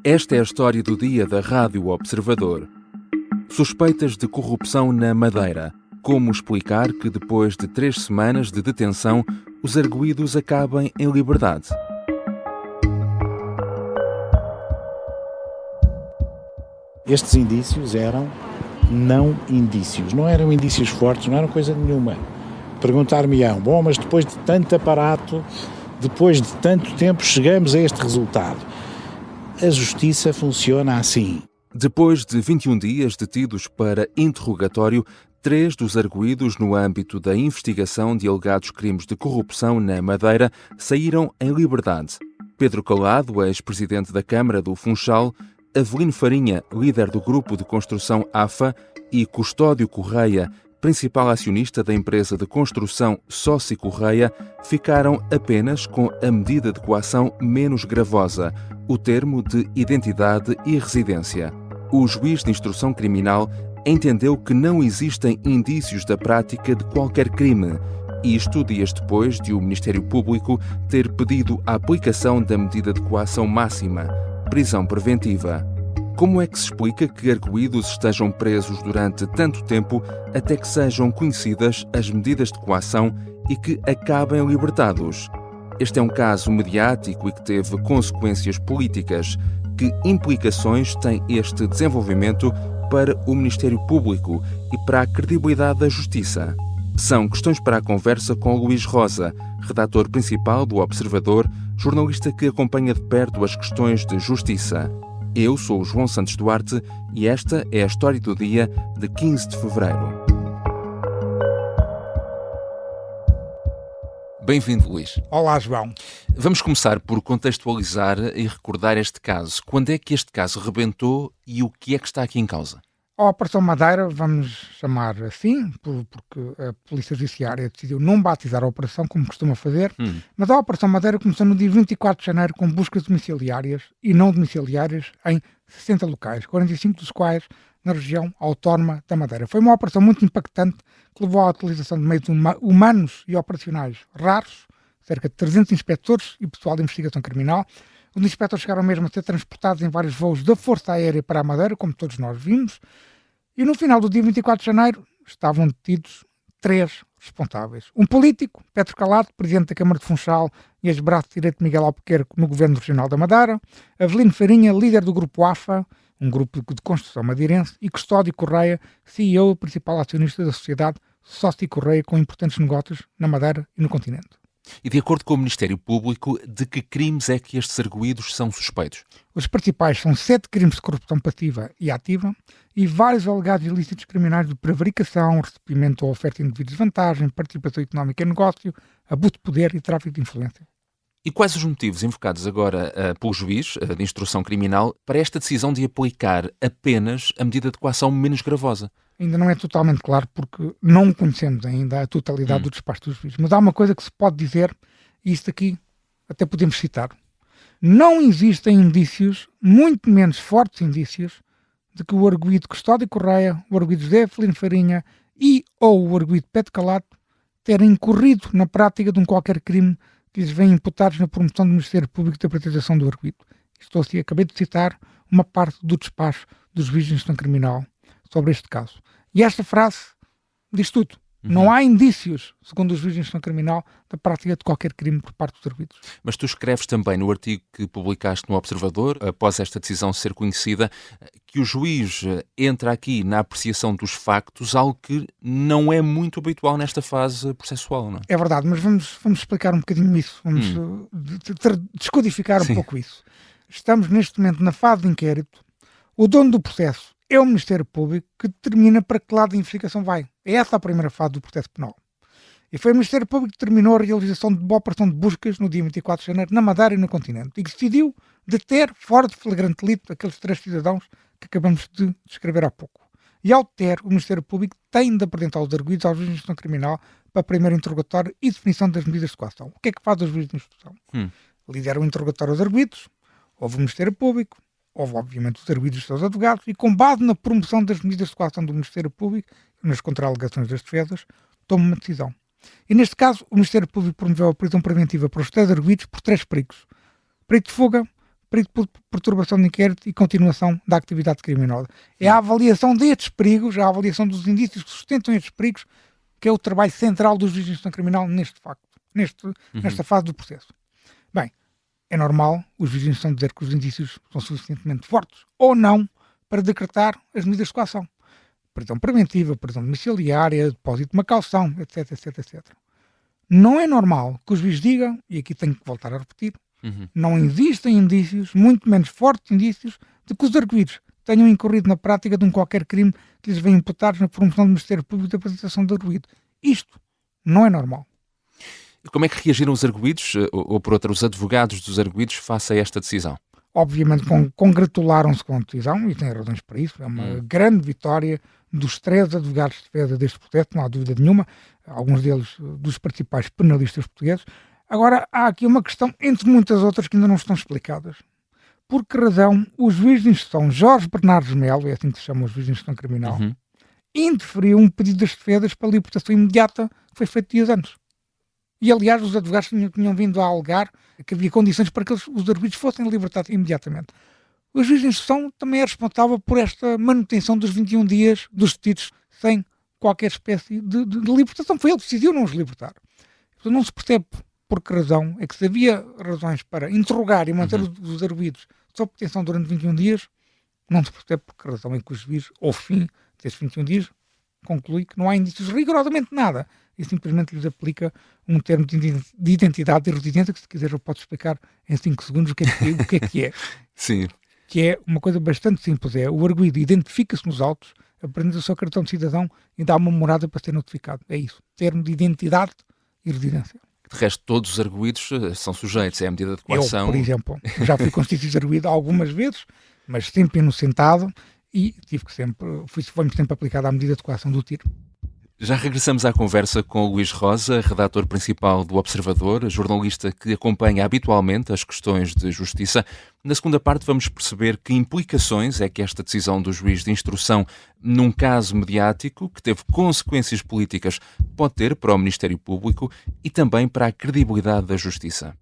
Esta é a história do dia da Rádio Observador. Suspeitas de corrupção na Madeira. Como explicar que depois de 3 semanas de detenção, os arguidos acabem em liberdade? Estes indícios eram não indícios, não eram indícios fortes, não eram coisa nenhuma. Perguntar-me-ão, bom, mas depois de tanto aparato, depois de tanto tempo, chegamos a este resultado. A justiça funciona assim. Depois de 21 dias detidos para interrogatório, 3 dos arguidos no âmbito da investigação de alegados crimes de corrupção na Madeira saíram em liberdade. Pedro Calado, ex-presidente da Câmara do Funchal, Avelino Farinha, líder do grupo de construção AFA, e Custódio Correia, principal acionista da empresa de construção Sóci Correia, ficaram apenas com a medida de coação menos gravosa, o termo de identidade e residência. O juiz de instrução criminal entendeu que não existem indícios da prática de qualquer crime. Isto dias depois de o Ministério Público ter pedido a aplicação da medida de coação máxima, prisão preventiva. Como é que se explica que arguidos estejam presos durante tanto tempo até que sejam conhecidas as medidas de coação e que acabem libertados? Este é um caso mediático e que teve consequências políticas. Que implicações tem este desenvolvimento para o Ministério Público e para a credibilidade da Justiça? São questões para a conversa com Luís Rosa, redator principal do Observador, jornalista que acompanha de perto as questões de justiça. Eu sou o João Santos Duarte e esta é a história do dia de 15 de fevereiro. Bem-vindo, Luís. Olá, João. Vamos começar por contextualizar e recordar este caso. Quando é que este caso rebentou e o que é que está aqui em causa? A Operação Madeira, vamos chamar assim, porque a Polícia Judiciária decidiu não batizar a operação, como costuma fazer, mas a Operação Madeira começou no dia 24 de janeiro com buscas domiciliárias e não domiciliárias em 60 locais, 45 dos quais na região autónoma da Madeira. Foi uma operação muito impactante que levou à utilização de meios humanos e operacionais raros, cerca de 300 inspectores e pessoal de investigação criminal. Os inspectores chegaram mesmo a ser transportados em vários voos da Força Aérea para a Madeira, como todos nós vimos, e no final do dia 24 de janeiro estavam detidos 3 responsáveis. Um político, Pedro Calado, presidente da Câmara de Funchal e ex-braço direito de Miguel Albuquerque no Governo Regional da Madeira, Avelino Farinha, líder do grupo AFA, um grupo de construção madeirense, e Custódio Correia, CEO e principal acionista da sociedade Sóci Correia, com importantes negócios na Madeira e no continente. E de acordo com o Ministério Público, de que crimes é que estes arguidos são suspeitos? Os principais são 7 crimes de corrupção passiva e ativa e vários alegados ilícitos criminais de prevaricação, recebimento ou oferta indevida de vantagem, participação económica em negócio, abuso de poder e tráfico de influência. E quais os motivos invocados agora pelo juiz de instrução criminal para esta decisão de aplicar apenas a medida de coação menos gravosa? Ainda não é totalmente claro porque não conhecemos ainda a totalidade do despacho dos juízes. Mas há uma coisa que se pode dizer, e isto aqui até podemos citar. Não existem indícios, muito menos fortes indícios, de que o arguido Custódio Correia, o arguido José Avelino Farinha e ou o arguido Pedro Calado terem incorrido na prática de um qualquer crime que lhes vem imputados na promoção do Ministério Público da praticação do arguido. Estou assim, acabei de citar uma parte do despacho dos juízes de instrução criminal sobre este caso. E esta frase diz tudo. Não há indícios, segundo os juízes de instrução criminal, da prática de qualquer crime por parte dos arguidos. Mas tu escreves também no artigo que publicaste no Observador, após esta decisão ser conhecida, que o juiz entra aqui na apreciação dos factos, algo que não é muito habitual nesta fase processual, não é? É verdade, mas vamos explicar um bocadinho isso. Vamos descodificar um pouco isso. Estamos neste momento na fase de inquérito. O dono do processo é o Ministério Público que determina para que lado a investigação vai. É essa a primeira fase do processo penal. E foi o Ministério Público que determinou a realização de uma operação de buscas no dia 24 de janeiro na Madeira e no continente e que decidiu deter, fora de flagrante delito, aqueles 3 cidadãos que acabamos de descrever há pouco. E ao deter, o Ministério Público tem de apresentar os arguidos aos juízes de instrução criminal para primeiro interrogatório e definição das medidas de coação. O que é que faz os juízes de instrução? Lidera o interrogatório aos arguidos, ouve o Ministério Público, houve, obviamente, os arguidos dos seus advogados e, com base na promoção das medidas de coação do Ministério Público e nas contra-alegações das defesas, toma uma decisão. E, neste caso, o Ministério Público promoveu a prisão preventiva para os 3 arguidos por 3 perigos. Perigo de fuga, perigo de perturbação de inquérito e continuação da atividade criminosa. É a avaliação destes perigos, a avaliação dos indícios que sustentam estes perigos, que é o trabalho central dos juízes de instrução criminal nesta fase do processo. Bem, é normal os juízes de instrução dizer que os indícios são suficientemente fortes ou não para decretar as medidas de coação. Prisão preventiva, prisão domiciliária, depósito de uma caução, etc, etc, etc. Não é normal que os juízes digam, e aqui tenho que voltar a repetir, não existem indícios, muito menos fortes indícios, de que os arguidos tenham incorrido na prática de um qualquer crime que lhes venha imputados na promoção do Ministério Público da apresentação de arguido. Isto não é normal. Como é que reagiram os arguidos, ou por outra, os advogados dos arguidos, face a esta decisão? Obviamente congratularam-se com a decisão, e têm razões para isso. É uma grande vitória dos 3 advogados de defesa deste processo, não há dúvida nenhuma, alguns deles dos principais penalistas portugueses. Agora, há aqui uma questão, entre muitas outras, que ainda não estão explicadas. Por que razão o juiz de instrução Jorge Bernardes Melo, é assim que se chama o juiz de instrução criminal, indeferiu um pedido das defesas para a libertação imediata que foi feito dias antes. E, aliás, os advogados tinham vindo a alegar que havia condições para que os arguidos fossem libertados imediatamente. O juiz de instrução também é responsável por esta manutenção dos 21 dias dos detidos sem qualquer espécie de libertação. Foi ele que decidiu não os libertar. Então não se percebe por que razão é que, se havia razões para interrogar e manter os arguidos sob detenção durante 21 dias, não se percebe por que razão é que o juiz, ao fim desses 21 dias, conclui que não há indícios rigorosamente nada e simplesmente lhes aplica um termo de identidade e residência que, se quiser, eu posso explicar em 5 segundos o que é que é. Sim. Que é uma coisa bastante simples. É o arguido identifica-se nos autos, apresenta o seu cartão de cidadão e dá uma morada para ser notificado. É isso. Termo de identidade e residência. De resto, todos os arguidos são sujeitos à medida de coação. Eu, por exemplo, já fui constituído arguido algumas vezes, mas sempre inocentado e foi-me sempre aplicada à medida de coação do tiro. Já regressamos à conversa com o Luís Rosa, redator principal do Observador, jornalista que acompanha habitualmente as questões de justiça. Na segunda parte vamos perceber que implicações é que esta decisão do juiz de instrução num caso mediático que teve consequências políticas pode ter para o Ministério Público e também para a credibilidade da justiça.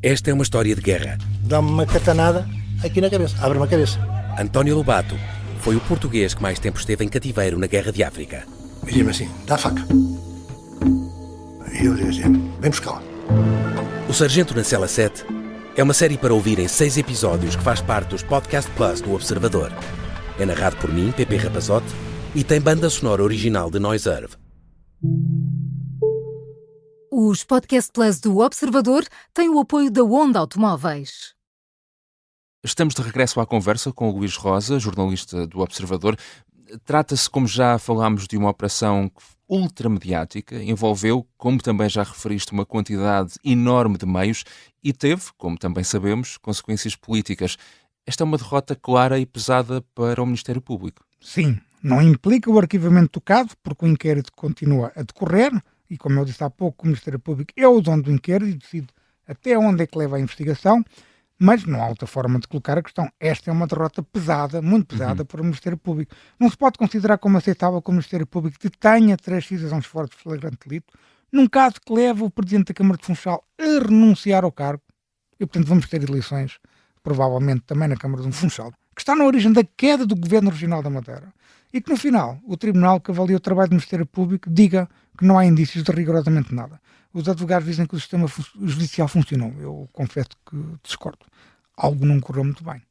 Esta é uma história de guerra. Dá-me uma catanada aqui na cabeça, abre-me a cabeça. António Lobato foi o português que mais tempo esteve em cativeiro na Guerra de África. E diz-me assim, dá a faca. E eu digo assim, vem buscá-la. O Sargento na Cela 7 é uma série para ouvir em 6 episódios que faz parte dos Podcast Plus do Observador. É narrado por mim, Pepe Rapazote, e tem banda sonora original de Noiserve. Os Podcast Plus do Observador têm o apoio da Onda Automóveis. Estamos de regresso à conversa com o Luís Rosa, jornalista do Observador. Trata-se, como já falámos, de uma operação ultramediática, envolveu, como também já referiste, uma quantidade enorme de meios e teve, como também sabemos, consequências políticas. Esta é uma derrota clara e pesada para o Ministério Público. Sim, não implica o arquivamento do caso, porque o inquérito continua a decorrer e, como eu disse há pouco, o Ministério Público é o dono do inquérito e decide até onde é que leva a investigação. Mas não há outra forma de colocar a questão. Esta é uma derrota pesada, muito pesada, para o Ministério Público. Não se pode considerar como aceitável que o Ministério Público detenha 3 cidadãos fora de flagrante delito, num caso que leva o Presidente da Câmara de Funchal a renunciar ao cargo. E, portanto, vamos ter eleições, provavelmente também na Câmara de Funchal, que está na origem da queda do Governo Regional da Madeira. E que, no final, o Tribunal que avalia o trabalho do Ministério Público diga que não há indícios de rigorosamente nada. Os advogados dizem que o sistema judicial funcionou. Eu confesso que discordo. Algo não correu muito bem.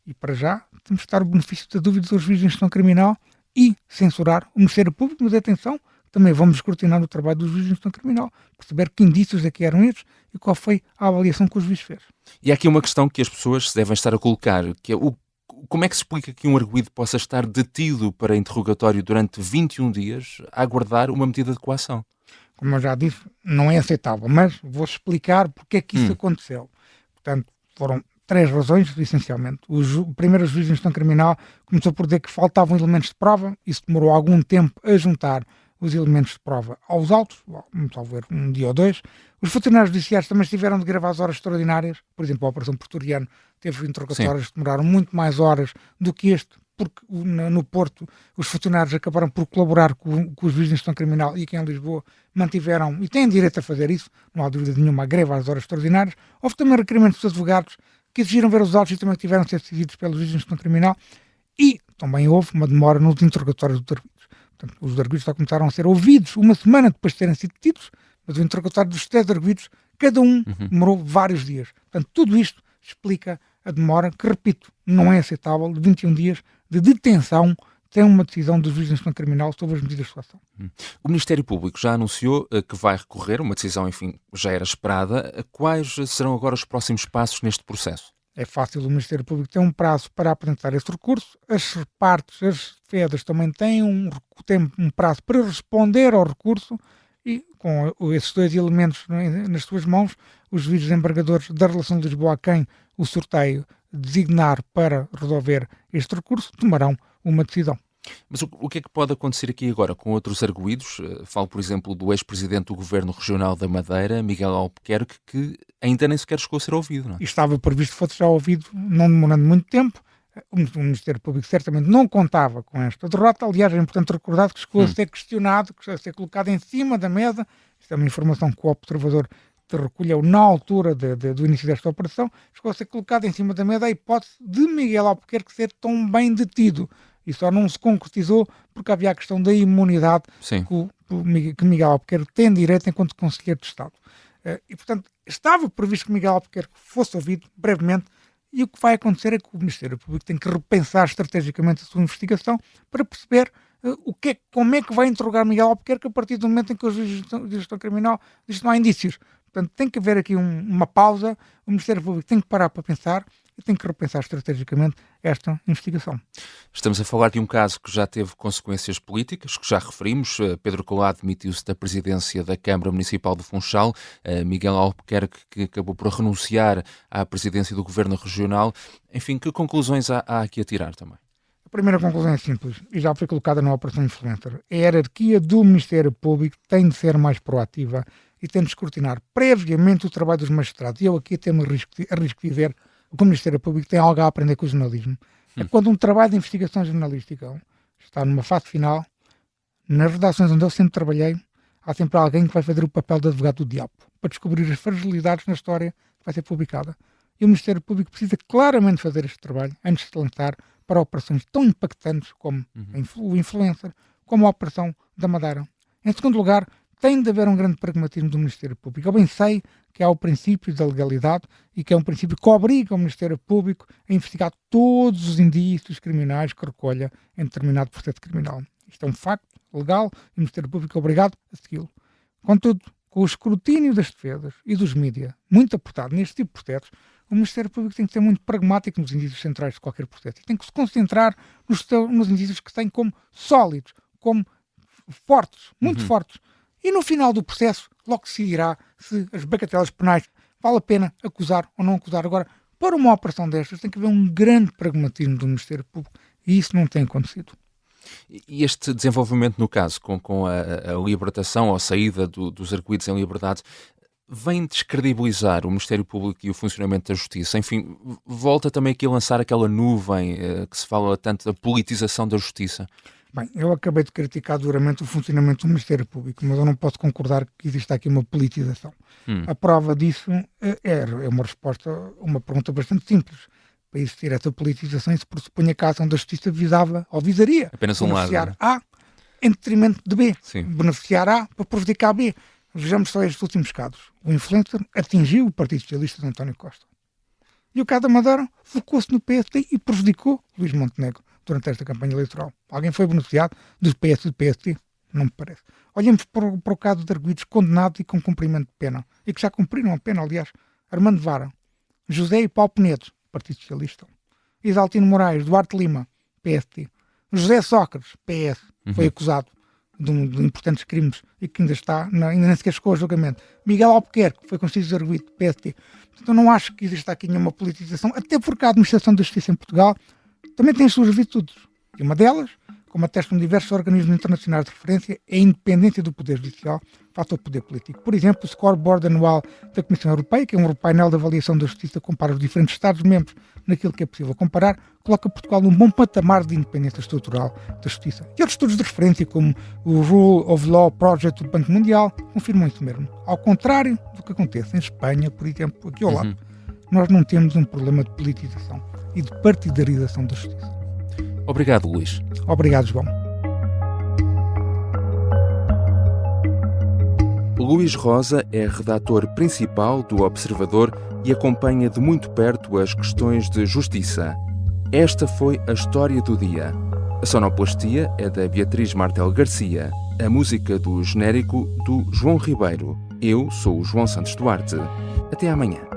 E, para já, temos que dar o benefício da dúvida aos juízes de instrução criminal e censurar o Ministério Público. Mas, atenção, também vamos escrutinar o trabalho dos juízes de instrução criminal, perceber que indícios é que eram estes e qual foi a avaliação que o juiz fez. E há aqui uma questão que as pessoas devem estar a colocar, que é como é que se explica que um arguido possa estar detido para interrogatório durante 21 dias a aguardar uma medida de coação? Como eu já disse, não é aceitável, mas vou explicar porque é que isso aconteceu. Portanto, foram 3 razões, essencialmente. Primeiro, o juiz de instrução criminal começou por dizer que faltavam elementos de prova, isso demorou algum tempo a juntar os elementos de prova aos autos, talvez um dia ou 2. Os funcionários judiciais também tiveram de gravar as horas extraordinárias, por exemplo, a Operação Pretoriano teve interrogatórios que demoraram muito mais horas do que este porque no Porto os funcionários acabaram por colaborar com os juízes de instrução criminal e aqui em Lisboa mantiveram, e têm direito a fazer isso, não há dúvida nenhuma, a greve às horas extraordinárias. Houve também requerimentos dos advogados que exigiram ver os autos e também tiveram de ser decididos pelos juízes de instrução criminal, e também houve uma demora nos interrogatórios dos arguidos. Portanto, os arguidos só começaram a ser ouvidos uma semana depois de terem sido detidos, mas o interrogatório dos 3 arguidos, cada um demorou vários dias. Portanto, tudo isto explica a demora, que, repito, não é aceitável, de 21 dias de detenção, tem uma decisão do juiz de instrução criminal sobre as medidas de coação. O Ministério Público já anunciou que vai recorrer, uma decisão, enfim, já era esperada. Quais serão agora os próximos passos neste processo? É fácil, o Ministério Público tem um prazo para apresentar este recurso, as partes, as defesas também têm um prazo para responder ao recurso, e com esses 2 elementos nas suas mãos, os juízes embargadores da relação de Lisboa a quem o sorteio designar para resolver este recurso tomarão uma decisão. Mas o que é que pode acontecer aqui agora com outros arguidos? Falo, por exemplo, do ex-presidente do Governo Regional da Madeira, Miguel Albuquerque, que ainda nem sequer chegou a ser ouvido, não é? E estava previsto que fosse já ouvido, não demorando muito tempo. O Ministério Público certamente não contava com esta derrota. Aliás, é importante recordar que chegou a ser questionado, que chegou a ser colocado em cima da mesa. Isto é uma informação que o Observador recolheu na altura do início desta operação. Chegou a ser colocado em cima da mesa a hipótese de Miguel Albuquerque ser tão bem detido. E só não se concretizou porque havia a questão da imunidade que Miguel Albuquerque tem direito enquanto Conselheiro de Estado. E, portanto, estava previsto que Miguel Albuquerque fosse ouvido brevemente. E o que vai acontecer é que o Ministério Público tem que repensar estrategicamente a sua investigação para perceber como é que vai interrogar Miguel Albuquerque a partir do momento em que o juiz de instrução criminal diz que não há indícios. Portanto, tem que haver aqui uma pausa, o Ministério Público tem que parar para pensar e tem que repensar estrategicamente esta investigação. Estamos a falar de um caso que já teve consequências políticas, que já referimos. Pedro Coelho demitiu-se da presidência da Câmara Municipal do Funchal. Miguel Albuquerque, que acabou por renunciar à presidência do Governo Regional. Enfim, que conclusões há aqui a tirar também? A primeira conclusão é simples e já foi colocada na Operação Influencer. A hierarquia do Ministério Público tem de ser mais proativa e tem de escrutinar previamente o trabalho dos magistrados. E eu aqui até me arrisco dizer que o Ministério Público tem algo a aprender com o jornalismo. É quando um trabalho de investigação jornalística está numa fase final, nas redações onde eu sempre trabalhei, há sempre alguém que vai fazer o papel de advogado do diabo, para descobrir as fragilidades na história que vai ser publicada. E o Ministério Público precisa claramente fazer este trabalho antes de se lançar para operações tão impactantes como o Influencer, como a Operação da Madeira. Em segundo lugar, tem de haver um grande pragmatismo do Ministério Público. Eu bem sei que há o princípio da legalidade e que é um princípio que obriga o Ministério Público a investigar todos os indícios criminais que recolha em determinado processo criminal. Isto é um facto legal e o Ministério Público é obrigado a segui-lo. Contudo, com o escrutínio das defesas e dos mídias muito apertado neste tipo de processos, o Ministério Público tem que ser muito pragmático nos indícios centrais de qualquer processo e tem que se concentrar nos indícios que têm como sólidos, como fortes, muito fortes. E no final do processo, logo se dirá se as bagatelas penais vale a pena acusar ou não acusar. Agora, para uma operação destas, tem que haver um grande pragmatismo do Ministério Público e isso não tem acontecido. E este desenvolvimento no caso, com a libertação ou a saída dos arguidos em liberdade, vem descredibilizar o Ministério Público e o funcionamento da Justiça? Enfim, volta também aqui a lançar aquela nuvem que se fala tanto da politização da Justiça? Bem, eu acabei de criticar duramente o funcionamento do Ministério Público, mas eu não posso concordar que exista aqui uma politização. A prova disso é uma resposta a uma pergunta bastante simples. Para existir essa politização, isso pressupõe que a ação da Justiça visava ou visaria apenas um lado, beneficiar A em detrimento de B. Sim. Beneficiar A para prejudicar B. Vejamos só estes últimos casos. O Influencer atingiu o Partido Socialista de António Costa. E o caso da Madeira focou-se no PSD e prejudicou Luís Montenegro durante esta campanha eleitoral. Alguém foi beneficiado do PS e do PSD? Não me parece. Olhemos para o caso de arguidos condenados e com cumprimento de pena. E que já cumpriram a pena, aliás. Armando Vara, José e Paulo Penedo, Partido Socialista. Isaltino Moraes, Duarte Lima, PSD. José Sócrates, PS, foi acusado de importantes crimes e que ainda nem sequer chegou ao julgamento. Miguel Albuquerque foi constituído arguido, PSD. Portanto, eu não acho que exista aqui nenhuma politização, até porque a administração da justiça em Portugal também tem as suas virtudes. E uma delas, como atestam diversos organismos internacionais de referência, é a independência do Poder Judicial face ao Poder Político. Por exemplo, o scoreboard anual da Comissão Europeia, que é um painel de avaliação da justiça que compara os diferentes Estados-membros naquilo que é possível comparar, coloca Portugal num bom patamar de independência estrutural da justiça. E outros estudos de referência, como o Rule of Law Project do Banco Mundial, confirmam isso mesmo. Ao contrário do que acontece em Espanha, por exemplo, aqui ao lado, nós não temos um problema de politização e de partidarização da justiça. Obrigado, Luís. Obrigado, João. Luís Rosa é redator principal do Observador e acompanha de muito perto as questões de justiça. Esta foi a história do dia. A sonoplastia é da Beatriz Martel Garcia. A música do genérico do João Ribeiro. Eu sou o João Santos Duarte. Até amanhã.